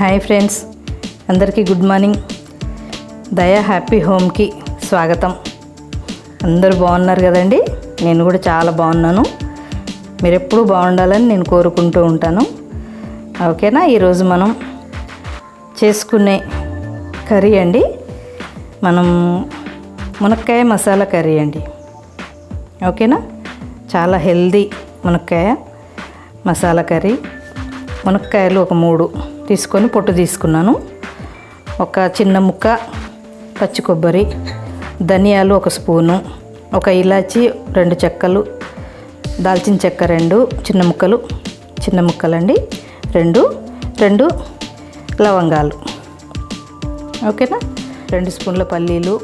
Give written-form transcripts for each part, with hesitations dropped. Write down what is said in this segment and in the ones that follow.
Hi friends, అందరికీ good morning. దయా happy హోమ్కి స్వాగతం. అందరూ బాగున్నారు కదండి? నేను కూడా చాలా బాగున్నాను. మీరు ఎప్పుడూ బాగుండాలని నేను కోరుకుంటూ ఉంటాను. ఓకేనా? ఈరోజు మనం చేసుకునే కర్రీ అండి, మనం మునక్కాయ మసాలా కర్రీ అండి. ఓకేనా? చాలా హెల్దీ మునక్కాయ మసాలా కర్రీ. మునక్కాయలు ఒక 3 తీసుకొని పొట్టు తీసుకున్నాను. ఒక చిన్న ముక్క పచ్చి కొబ్బరి, ధనియాలు 1 స్పూను, ఒక ఇలాచి 2 చెక్కలు, దాల్చిన చెక్క 2 చిన్న ముక్కలండి, 2 లవంగాలు. ఓకేనా? 2 స్పూన్ల పల్లీలు,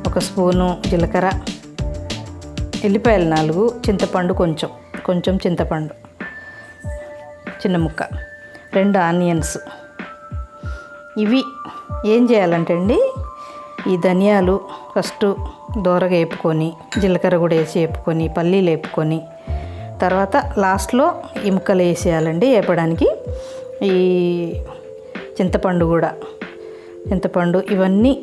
1 స్పూను జీలకర్ర, ఎల్లిపాయలు 4, చింతపండు కొంచెం చింతపండు, చిన్న ముక్క, 2 ఆనియన్స్. ఇవి ఏం చేయాలంటే అండి, ఈ ధనియాలు ఫస్ట్ దోరగా వేపుకొని, జీలకర్ర కూడా వేసి వేపుకొని, పల్లీలు వేపుకొని, తర్వాత లాస్ట్లో ఈ ముక్కలు వేసేయాలండి వేపడానికి. ఈ చింతపండు ఇవన్నీ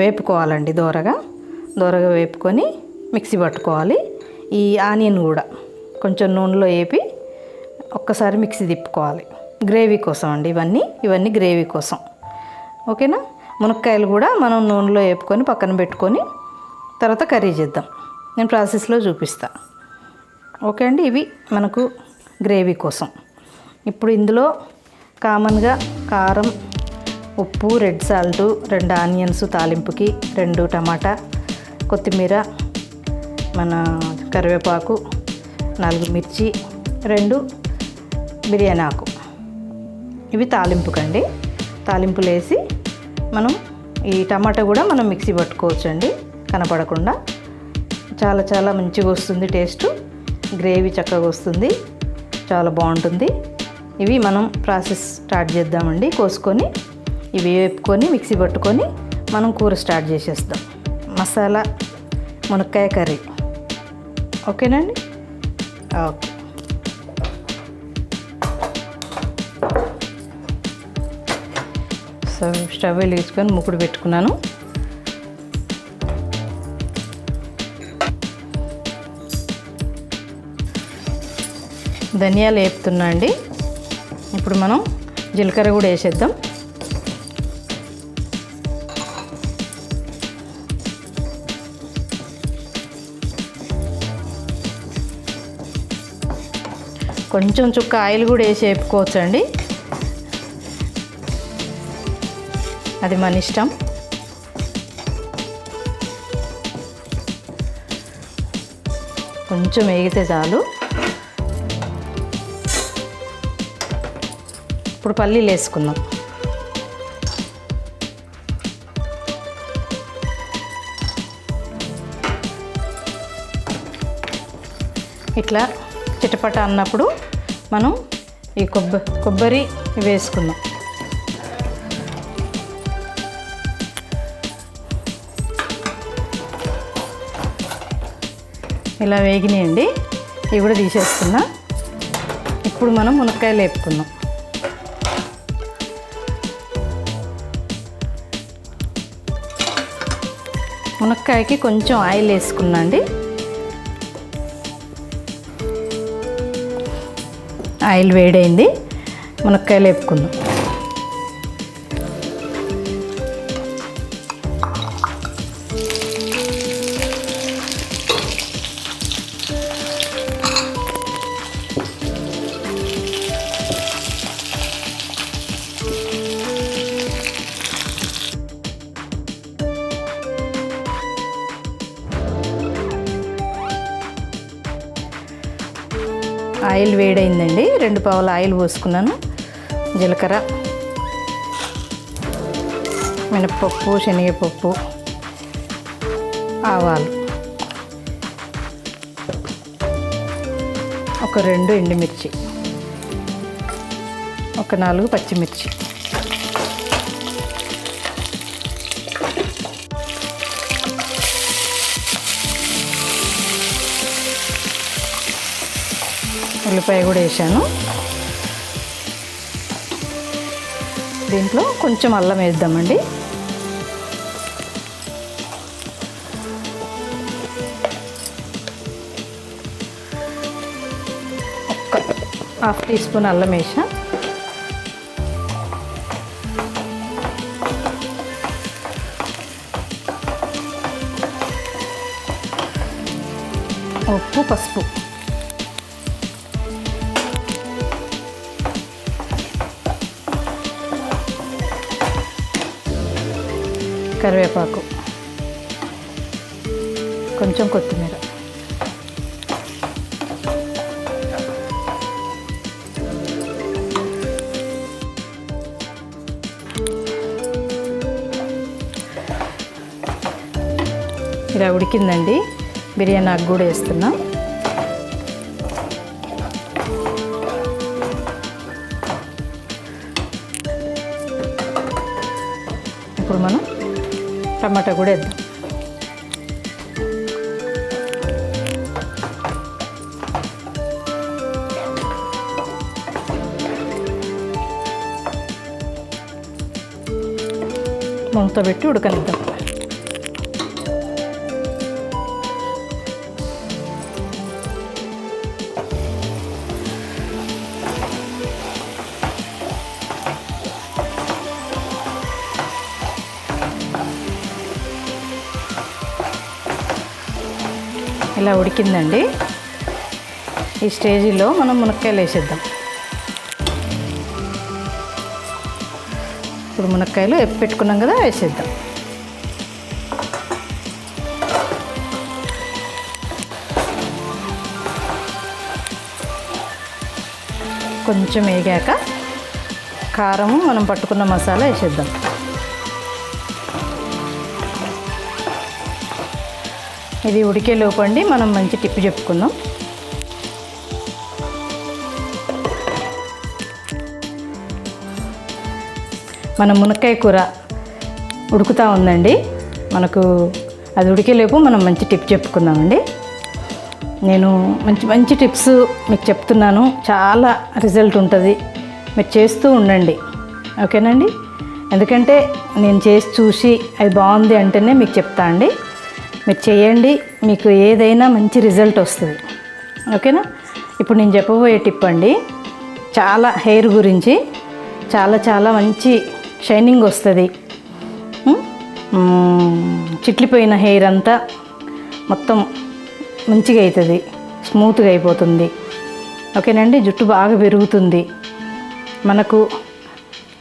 వేపుకోవాలండి. దోరగా వేపుకొని మిక్సీ పట్టుకోవాలి. ఈ ఆనియన్ కూడా కొంచెం నూనెలో వేపి ఒక్కసారి మిక్సీ తిప్పుకోవాలి. గ్రేవీ కోసం అండి ఇవన్నీ గ్రేవీ కోసం. ఓకేనా? మునక్కాయలు కూడా మనం నూనెలో వేపుకొని పక్కన పెట్టుకొని తర్వాత కర్రీ చేద్దాం. నేను ప్రాసెస్లో చూపిస్తా. ఓకే అండి? ఇవి మనకు గ్రేవీ కోసం. ఇప్పుడు ఇందులో కామన్గా కారం, ఉప్పు, రెడ్ సాల్ట్, 2 ఆనియన్స్ తాలింపుకి, 2 టమాటా, కొత్తిమీర, మన కరివేపాకు, 4 మిర్చి, 2 బిర్యానీ ఆకు. ఇవి తాలింపుకండి. తాలింపులు వేసి మనం ఈ టమాటా కూడా మనం మిక్సీ పట్టుకోవచ్చండి కనపడకుండా. చాలా మంచిగా వస్తుంది టేస్ట్. గ్రేవీ చక్కగా వస్తుంది, చాలా బాగుంటుంది. ఇవి మనం ప్రాసెస్ స్టార్ట్ చేద్దామండి. కోసుకొని ఇవి వేపుకొని మిక్సీ పట్టుకొని మనం కూర స్టార్ట్ చేసేస్తాం. మసాలా మునక్కాయ కర్రీ. ఓకేనండి? ఓకే. స్టవ్ వెలిగించుకొని మూకుడు పెట్టుకున్నాను. ధనియాలు వేపుతున్నా అండి. ఇప్పుడు మనం జీలకర్ర కూడా వేసేద్దాం. కొంచెం చుక్క ఆయిల్ కూడా వేసి వేపుకోవచ్చు అండి, అది మన ఇష్టం. కొంచెం వేగితే చాలు. ఇప్పుడు పల్లీలు వేసుకుందాం. ఇట్లా చిటపట అన్నప్పుడు మనం ఈ కొబ్బరి వేసుకుందాం. ఇలా వేగినాయండి. ఇవి కూడా తీసేసుకున్నా. ఇప్పుడు మనం మునక్కాయలు వేపుకుందాం. మునక్కాయకి కొంచెం ఆయిల్ వేసుకున్నా అండి. ఆయిల్ వేడైంది, మునక్కాయలు వేపుకుందాం. ఆయిల్ వేడైందండి. 2 పావుల ఆయిల్ పోసుకున్నాను. జీలకర్ర, మినప్పప్పు, శనగపప్పు, ఆవాలు, ఒక 2 ఎండుమిర్చి, ఒక 4 పచ్చిమిర్చి, ఉల్లిపాయ కూడా వేసాను. దీంట్లో కొంచెం అల్లం వేద్దామండి. ఒక హాఫ్ టీ స్పూన్ అల్లం వేసా. ఉప్పు, పసుపు, కరివేపాకు, కొంచెం కొత్తిమీర, ఇలా ఉడికిందండి. బిర్యానీ ఆకు కూడా వేస్తున్నా. ఇప్పుడు మనం టమాటా కూడా వేద్దాం. మూత పెట్టి ఉడకనిద్దాం. ఇలా ఉడికిందండి. ఈ స్టేజిలో మనం మునక్కాయలు వేసేద్దాం. ఇప్పుడు మునక్కాయలు పెట్టుకున్నాం కదా, వేసేద్దాం. కొంచెం వేగాక కారము మనం పట్టుకున్న మసాలా వేసేద్దాం. ఇది ఉడికే లోపండి మనం మంచి టిప్ చెప్పుకుందాం. మన మునక్కాయ కూర ఉడుకుతూ ఉందండి. మనకు అది ఉడికేలోపు మనం మంచి టిప్ చెప్పుకుందామండి. నేను మంచి టిప్స్ మీకు చెప్తున్నాను. చాలా రిజల్ట్ ఉంటుంది. మీరు చేస్తూ ఉండండి, ఓకేనండి. ఎందుకంటే నేను చేసి చూసి అది బాగుంది అంటేనే మీకు చెప్తా అండి. మీరు చేయండి, మీకు ఏదైనా మంచి రిజల్ట్ వస్తుంది, ఓకేనా. ఇప్పుడు నేను చెప్పబోయే టిప్ అండి, చాలా హెయిర్ గురించి. చాలా మంచి షైనింగ్ వస్తుంది. చిట్లిపోయిన హెయిర్ అంతా మొత్తం మంచిగా అవుతుంది, స్మూత్గా అయిపోతుంది, ఓకేనండి. జుట్టు బాగా పెరుగుతుంది. మనకు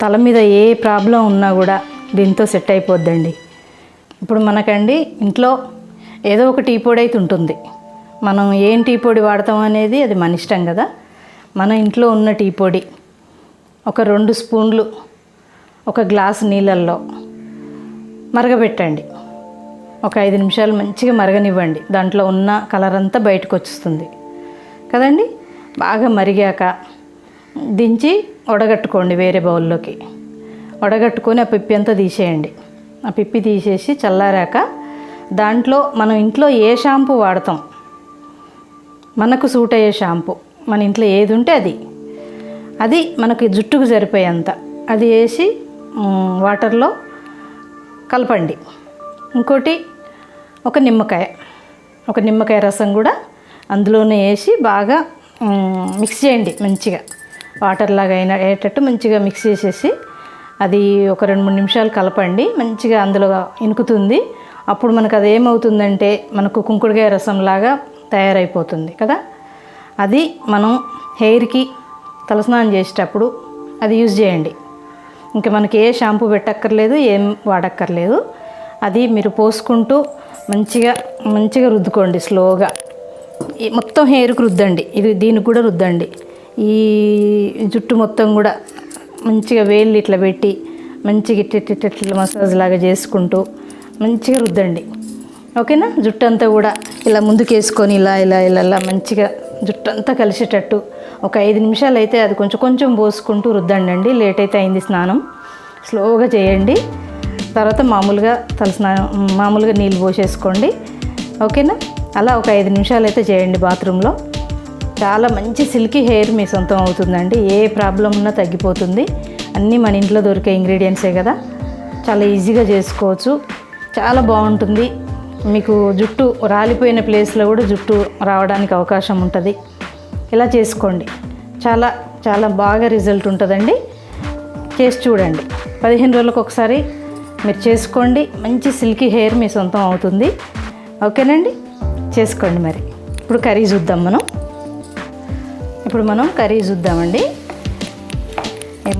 తల మీద ఏ ప్రాబ్లం ఉన్నా కూడా దీంతో సెట్ అయిపోద్దండి. ఇప్పుడు మనకండి ఇంట్లో ఏదో ఒక టీ పొడి అయితే ఉంటుంది. మనం ఏం టీ పొడి వాడతాం అనేది అది మన ఇష్టం కదా. మన ఇంట్లో ఉన్న టీ పొడి ఒక 2 స్పూన్లు ఒక గ్లాసు నీళ్ళల్లో మరగబెట్టండి. ఒక 5 నిమిషాలు మంచిగా మరగనివ్వండి. దాంట్లో ఉన్న కలర్ అంతా బయటకు వచ్చేస్తుంది కదండి. బాగా మరిగాక దించి వడగట్టుకోండి వేరే బౌల్లోకి. వడగట్టుకొని ఆ పిప్పి అంతా తీసేయండి. ఆ పిప్పి తీసేసి చల్లారాక దాంట్లో మనం ఇంట్లో ఏ షాంపూ వాడతాం, మనకు సూట్ అయ్యే షాంపూ మన ఇంట్లో ఏది ఉంటే అది మనకి జుట్టుకు సరిపోయేంత అది వేసి వాటర్లో కలపండి. ఇంకోటి ఒక నిమ్మకాయ రసం కూడా అందులోనే వేసి బాగా మిక్స్ చేయండి. మంచిగా వాటర్ లాగా అయ్యేటట్టు మంచిగా మిక్స్ చేసేసి అది ఒక 2-3 నిమిషాలు కలపండి. మంచిగా అందులో ఇనుకుతుంది. అప్పుడు మనకు అది ఏమవుతుందంటే మనకు కుంకుడుకాయ రసంలాగా తయారైపోతుంది కదా. అది మనం హెయిర్కి తలస్నానం చేసేటప్పుడు అది యూజ్ చేయండి. ఇంకా మనకి ఏ షాంపూ పెట్టక్కర్లేదు, ఏం వాడక్కర్లేదు. అది మీరు పోసుకుంటూ మంచిగా రుద్దుకోండి స్లోగా. మొత్తం హెయిర్కి రుద్దండి. దీనికి కూడా రుద్దండి. ఈ జుట్టు మొత్తం కూడా మంచిగా వేళ్ళు ఇట్లా పెట్టి మంచిగా ఇట్లా మసాజ్ లాగా చేసుకుంటూ మంచిగా రుద్దండి, ఓకేనా. జుట్టు అంతా కూడా ఇలా ముందుకు వేసుకొని ఇలా మంచిగా జుట్టు అంతా కలిసేటట్టు ఒక 5 నిమిషాలు అయితే అది కొంచెం పోసుకుంటూ రుద్దండి. లేట్ అయితే అయింది స్నానం. స్లోగా చేయండి. తర్వాత మామూలుగా నీళ్ళు పోసేసుకోండి, ఓకేనా. అలా ఒక 5 నిమిషాలు అయితే చేయండి బాత్రూంలో. చాలా మంచి సిల్కీ హెయిర్ మీ సొంతం అవుతుందండి. ఏ ప్రాబ్లం ఉన్నా తగ్గిపోతుంది. అన్నీ మన ఇంట్లో దొరికే ఇంగ్రీడియంట్సే కదా, చాలా ఈజీగా చేసుకోవచ్చు, చాలా బాగుంటుంది. మీకు జుట్టు రాలిపోయిన ప్లేస్లో కూడా జుట్టు రావడానికి అవకాశం ఉంటుంది. ఇలా చేసుకోండి, చాలా చాలా బాగా రిజల్ట్ ఉంటుందండి. చేసి చూడండి, 15 రోజులకు ఒకసారి మీరు చేసుకోండి. మంచి సిల్కీ హెయిర్ మీ సొంతం అవుతుంది. ఓకేనండి, చేసుకోండి. మరి ఇప్పుడు కర్రీ చూద్దాం. మనం కర్రీ చూద్దామండి.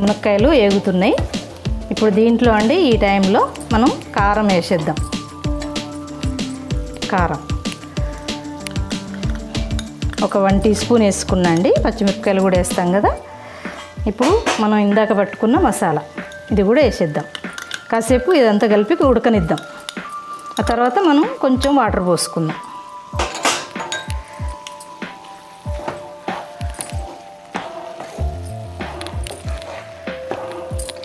మునక్కాయలు ఏగుతున్నాయి. ఇప్పుడు దీంట్లో అండి ఈ టైంలో మనం కారం వేసేద్దాం. కారం ఒక 1 టీ స్పూన్ వేసుకున్నా అండి. పచ్చిమిరపకాయలు కూడా వేస్తాం కదా. ఇప్పుడు మనం ఇందాక పట్టుకున్న మసాలా ఇది కూడా వేసేద్దాం. కాసేపు ఇదంతా కలిపి ఉడకనిద్దాం. ఆ తర్వాత మనం కొంచెం వాటర్ పోసుకుందాం.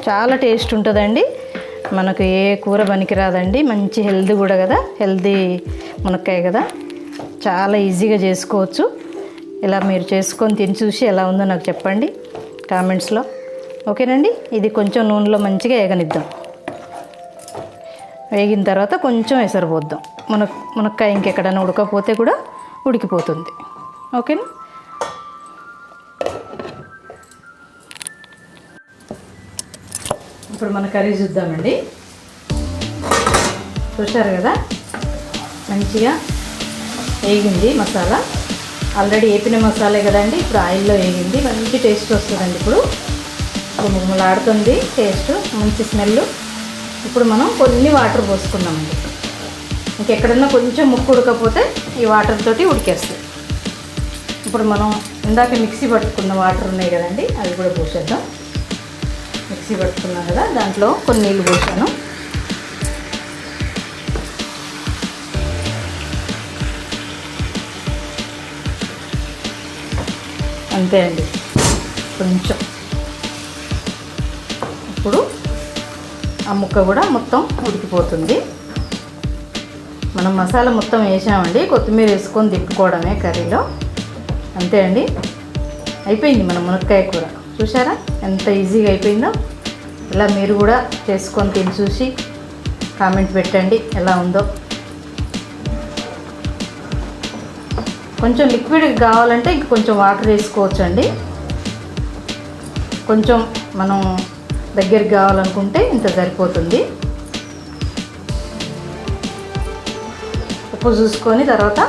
చాలా టేస్ట్ ఉంటుందండి. మనకు ఏ కూర పనికిరాదండి. మంచి హెల్దీ కూడా కదా, హెల్దీ మునక్కాయ కదా, చాలా ఈజీగా చేసుకోవచ్చు. ఇలా మీరు చేసుకొని తిని చూసి ఎలా ఉందో నాకు చెప్పండి కామెంట్స్లో. ఓకేనండి, ఇది కొంచెం నూనెలో మంచిగా వేగనిద్దాం. వేగిన తర్వాత కొంచెం ఎసరు పోద్దాం. మునక్కాయ ఇంకెక్కడైనా ఉడకపోతే కూడా ఉడికిపోతుంది. ఓకేనా. ఇప్పుడు మన కర్రీ చూద్దామండి. చూశారు కదా, మంచిగా వేగింది మసాలా. ఆల్రెడీ వేపిన మసాలే కదండి, ఇప్పుడు ఆయిల్లో వేగింది. మంచి టేస్ట్ వస్తుందండి. ఇప్పుడు ముమ్మలాడుతుంది టేస్ట్, మంచి స్మెల్. ఇప్పుడు మనం కొన్ని వాటర్ పోసుకున్నామండి. ఇంకెక్కడన్నా కొంచెం ముక్కు ఉడకపోతే ఈ వాటర్ తోటి ఉడికేస్తుంది. ఇప్పుడు మనం ఇందాక మిక్సీ పట్టుకున్న వాటర్ ఉన్నాయి కదండి, అవి కూడా పోసేద్దాం. మిక్సీ పట్టుకున్నాం కదా, దాంట్లో కొన్ని నీళ్ళు పోసాను. అంతే అండి, కొంచెం. ఇప్పుడు ఆ ముక్క కూడా మొత్తం ఉడికిపోతుంది. మనం మసాలా మొత్తం వేసామండి. కొత్తిమీర వేసుకొని తిప్పుకోవడమే కర్రీలో. అంతే అండి, అయిపోయింది మన మునక్కాయ కూర. చూసారా ఎంత ఈజీగా అయిపోయిందో. ఇలా మీరు కూడా చేసుకొని తిని చూసి కామెంట్ పెట్టండి ఎలా ఉందో. కొంచెం లిక్విడ్ కావాలంటే ఇంక కొంచెం వాటర్ వేసుకోవచ్చు అండి. కొంచెం మనం దగ్గరికి కావాలనుకుంటే ఇంత సరిపోతుంది. ఉప్పు చూసుకొని తర్వాత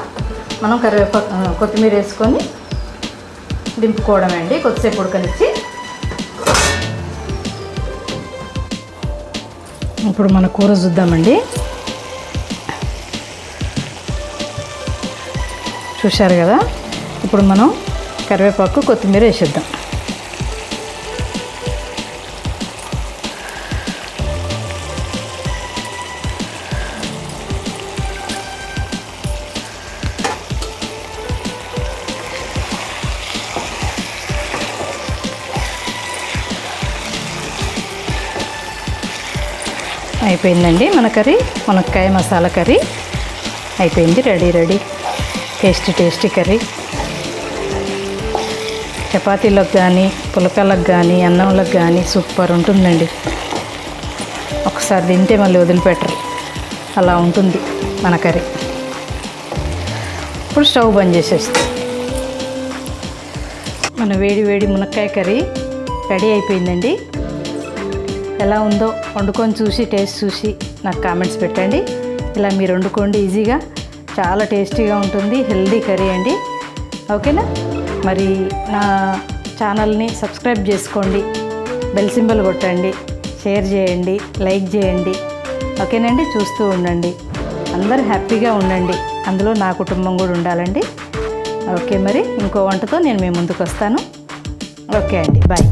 మనం కొత్తిమీర వేసుకొని దింపుకోవడమే అండి. కొద్దిసేపు ఉడకనిచ్చి ఇప్పుడు మన కూర చూద్దామండి. చూశారు కదా, ఇప్పుడు మనం కరివేపాకు కొత్తిమీర వేసేద్దాం. అయిపోయిందండి మన కర్రీ. మునక్కాయ మసాలా కర్రీ అయిపోయింది. రెడీ. Tasty curry. చపాతీలకు కానీ, పులకలకు కానీ, అన్నంలకు కానీ సూపర్ ఉంటుందండి. ఒకసారి తింటే మళ్ళీ వదిలిపెట్టరు, అలా ఉంటుంది మన కర్రీ. ఇప్పుడు స్టవ్ బంద్ చేసేస్తాం. మన వేడి మునక్కాయ కర్రీ రెడీ అయిపోయిందండి. ఎలా ఉందో వండుకొని చూసి టేస్ట్ చూసి నాకు కామెంట్స్ పెట్టండి. ఇలా మీరు వండుకోండి ఈజీగా, చాలా టేస్టీగా ఉంటుంది. హెల్దీ కర్రీ అండి. ఓకేనా. మరి నా ఛానల్ని సబ్స్క్రైబ్ చేసుకోండి, బెల్ సింబల్ కొట్టండి, షేర్ చేయండి, లైక్ చేయండి. ఓకేనండి. చూస్తూ ఉండండి. అందరూ హ్యాపీగా ఉండండి, అందులో నా కుటుంబం కూడా ఉండాలండి. ఓకే, మరి ఇంకో వంటతో నేను మీ ముందుకు వస్తాను. ఓకే అండి, బాయ్.